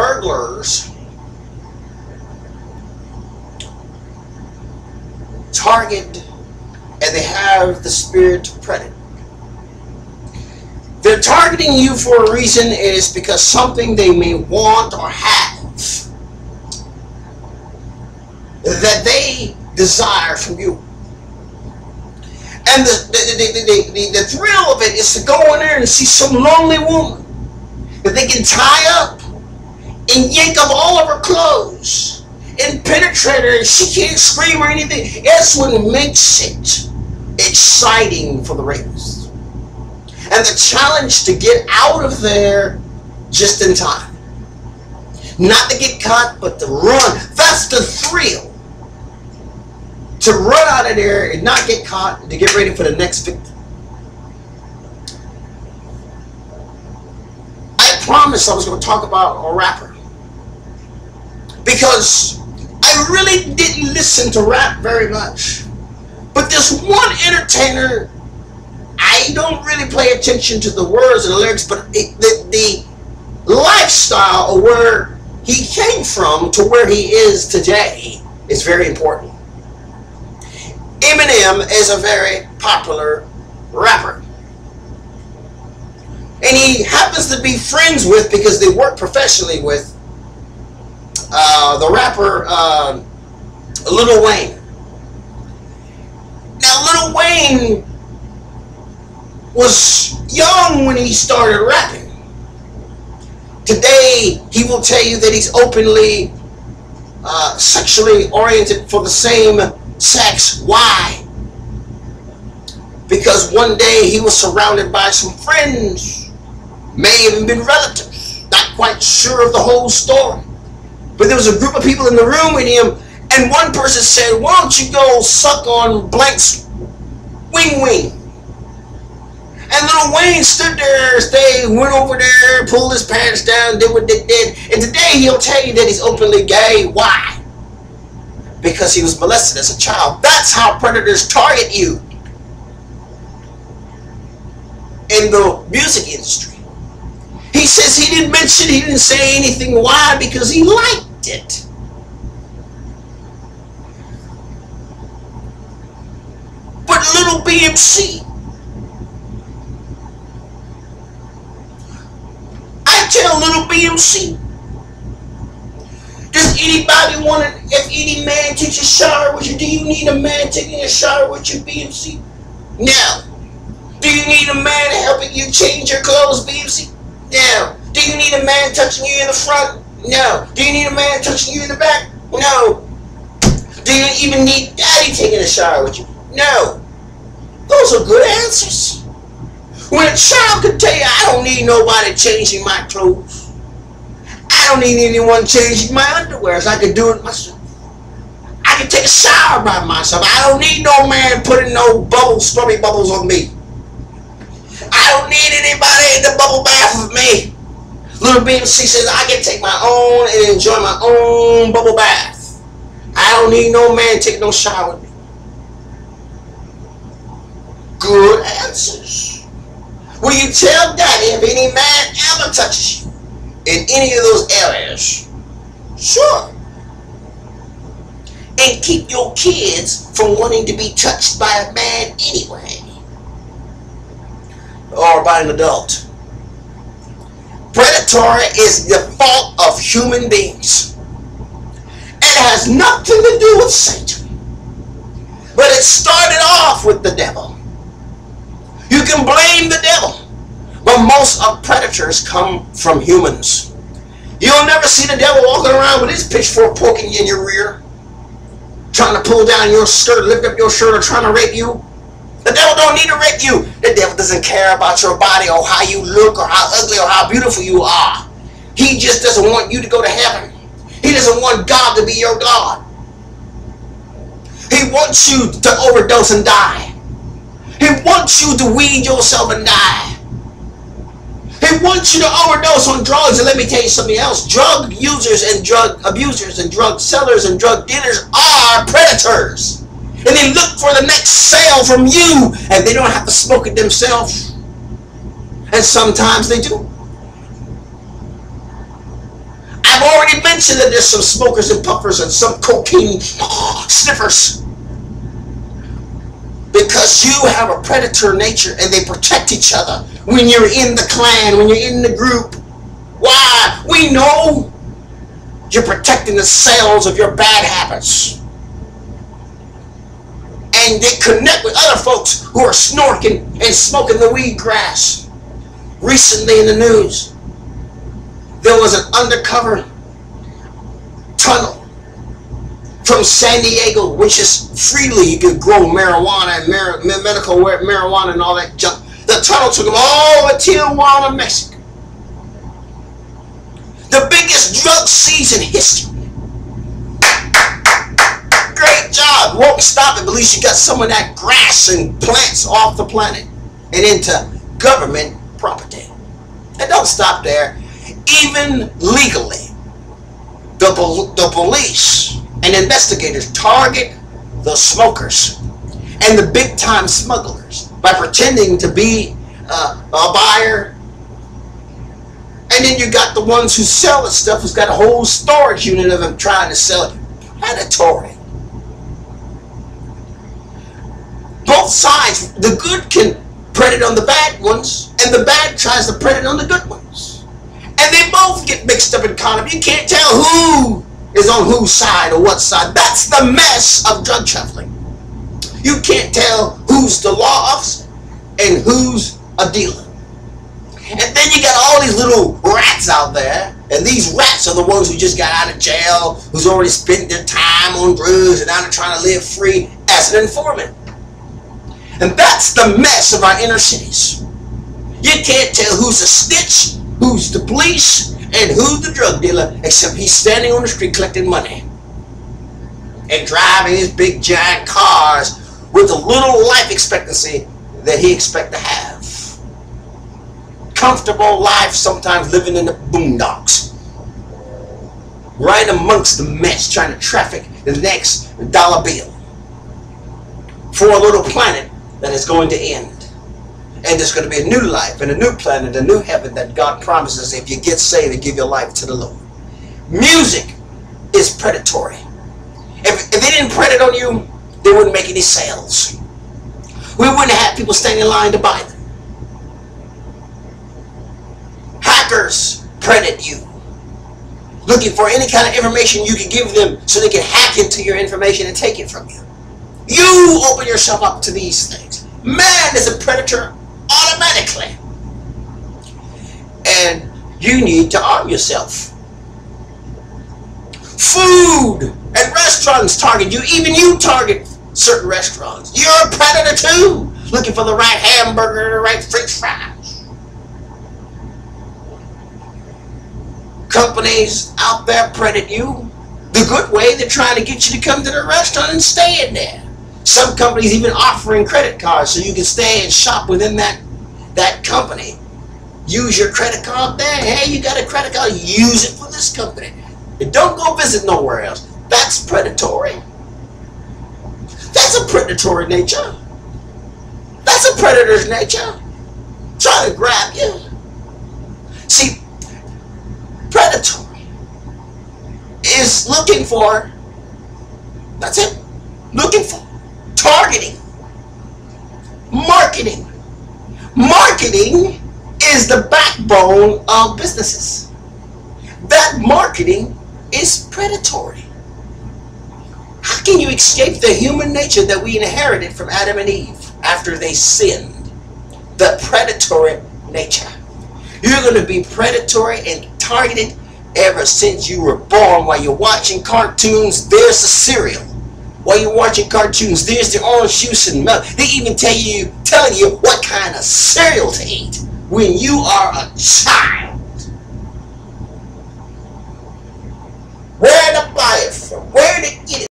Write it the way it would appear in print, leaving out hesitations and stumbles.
burglars target and they have the spirit to predate. They're targeting you for a reason. It is because something they may want or have that they desire from you. And the thrill of it is to go in there and see some lonely woman that they can tie up and yank up all of her clothes and penetrate her, and she can't scream or anything. That's what makes it exciting for the rapist. And the challenge to get out of there just in time. Not to get caught, but to run. That's the thrill. To run out of there and not get caught, and to get ready for the next victim. I promised I was going to talk about a rapper, because I really didn't listen to rap very much. But this one entertainer, I don't really pay attention to the words and the lyrics, but the lifestyle of where he came from to where he is today is very important. Eminem is a very popular rapper. And he happens to be friends with, because they work professionally with, the rapper Lil Wayne. Now, Lil Wayne was young when he started rapping. Today, he will tell you that he's openly sexually oriented for the same sex. Why? Because one day he was surrounded by some friends, may have even been relatives, not quite sure of the whole story. But there was a group of people in the room with him, and one person said, "Why don't you go suck on blank's wing wing?" And Lil Wayne stood there, went over there, pulled his pants down, did what they did. And today he'll tell you that he's openly gay. Why? Because he was molested as a child. That's how predators target you in the music industry. He says he didn't say anything. Why? Because he liked it. But little BMC, I tell little BMC, does anybody want to, if any man takes a shower with you, do you need a man taking a shower with you, BMC? No. Do you need a man helping you change your clothes, BMC? No. Do you need a man touching you in the front? No. Do you need a man touching you in the back? No. Do you even need daddy taking a shower with you? No. Those are good answers. When a child could tell you, I don't need nobody changing my clothes. I don't need anyone changing my underwears. I could do it myself. I can take a shower by myself. I don't need no man putting no bubbles, strawberry bubbles on me. I don't need anybody in the bubble bath with me. Little BMC says I can take my own and enjoy my own bubble bath. I don't need no man taking no shower with me. Good answers. Will you tell daddy if any man ever touches you in any of those areas? Sure. And keep your kids from wanting to be touched by a man anyway. Or by an adult. Predatory is the fault of human beings. It has nothing to do with Satan. But it started off with the devil. You can blame the devil. But most of predators come from humans. You'll never see the devil walking around with his pitchfork poking you in your rear, trying to pull down your skirt, lift up your shirt, or trying to rape you. The devil don't need to rape you. The devil doesn't care about your body or how you look or how ugly or how beautiful you are. He just doesn't want you to go to heaven. He doesn't want God to be your God. He wants you to overdose and die. He wants you to weed yourself and die. He wants you to overdose on drugs. And let me tell you something else. Drug users and drug abusers and drug sellers and drug dealers are predators. And they look for the next sale from you. And they don't have to smoke it themselves. And sometimes they do. I I've already mentioned that there's some smokers and puffers and some cocaine sniffers. Because you have a predator nature and they protect each other when you're in the clan, when you're in the group. Why? We know you're protecting the cells of your bad habits. And they connect with other folks who are snorking and smoking the weed grass. Recently in the news, there was an undercover tunnel from San Diego, which is freely you could grow marijuana and medical marijuana and all that junk. The tunnel took them all to Tijuana, Mexico. The biggest drug seize in history. Great job. Won't stop it, but at least you got some of that grass and plants off the planet and into government property. And don't stop there. Even legally, the police and investigators target the smokers and the big time smugglers by pretending to be a buyer. And then you got the ones who sell the stuff who's got a whole storage unit of them trying to sell it. Predatory. Both sides, the good can predate on the bad ones, and the bad tries to predate on the good ones. And they both get mixed up in condom. You can't tell who is on whose side or what side. That's the mess of drug trafficking. You can't tell who's the law officer and who's a dealer. And then you got all these little rats out there, and these rats are the ones who just got out of jail, who's already spent their time on drugs and now they're trying to live free as an informant. And that's the mess of our inner cities. You can't tell who's a snitch, who's the police, and who's the drug dealer, except he's standing on the street collecting money and driving his big giant cars with a little life expectancy that he expects to have. Comfortable life, sometimes living in the boondocks, right amongst the mess, trying to traffic the next dollar bill for a little planet that is going to end. And there's going to be a new life and a new planet, a new heaven that God promises if you get saved and give your life to the Lord. Music is predatory. If they didn't predate on you, they wouldn't make any sales. We wouldn't have people standing in line to buy them. Hackers predate you, looking for any kind of information you can give them so they can hack into your information and take it from you. You open yourself up to these things. Man is a predator automatically. And you need to arm yourself. Food and restaurants target you. Even you target certain restaurants. You're a predator too, looking for the right hamburger, the right french fries. Companies out there predate you the good way. They're trying to get you to come to the restaurant and stay in there. Some companies even offering credit cards so you can stay and shop within that company. Use your credit card there. Hey, you got a credit card, use it for this company. And don't go visit nowhere else. That's predatory. That's a predatory nature. That's a predator's nature. Trying to grab you. See, predatory is looking for, that's it, looking for, targeting, marketing. Marketing is the backbone of businesses. That marketing is predatory. How can you escape the human nature that we inherited from Adam and Eve after they sinned? The predatory nature. You're going to be predatory and targeted ever since you were born. While you're watching cartoons, there's the cereal. While you're watching cartoons, there's the orange juice and milk. They even telling you what kind of cereal to eat when you are a child.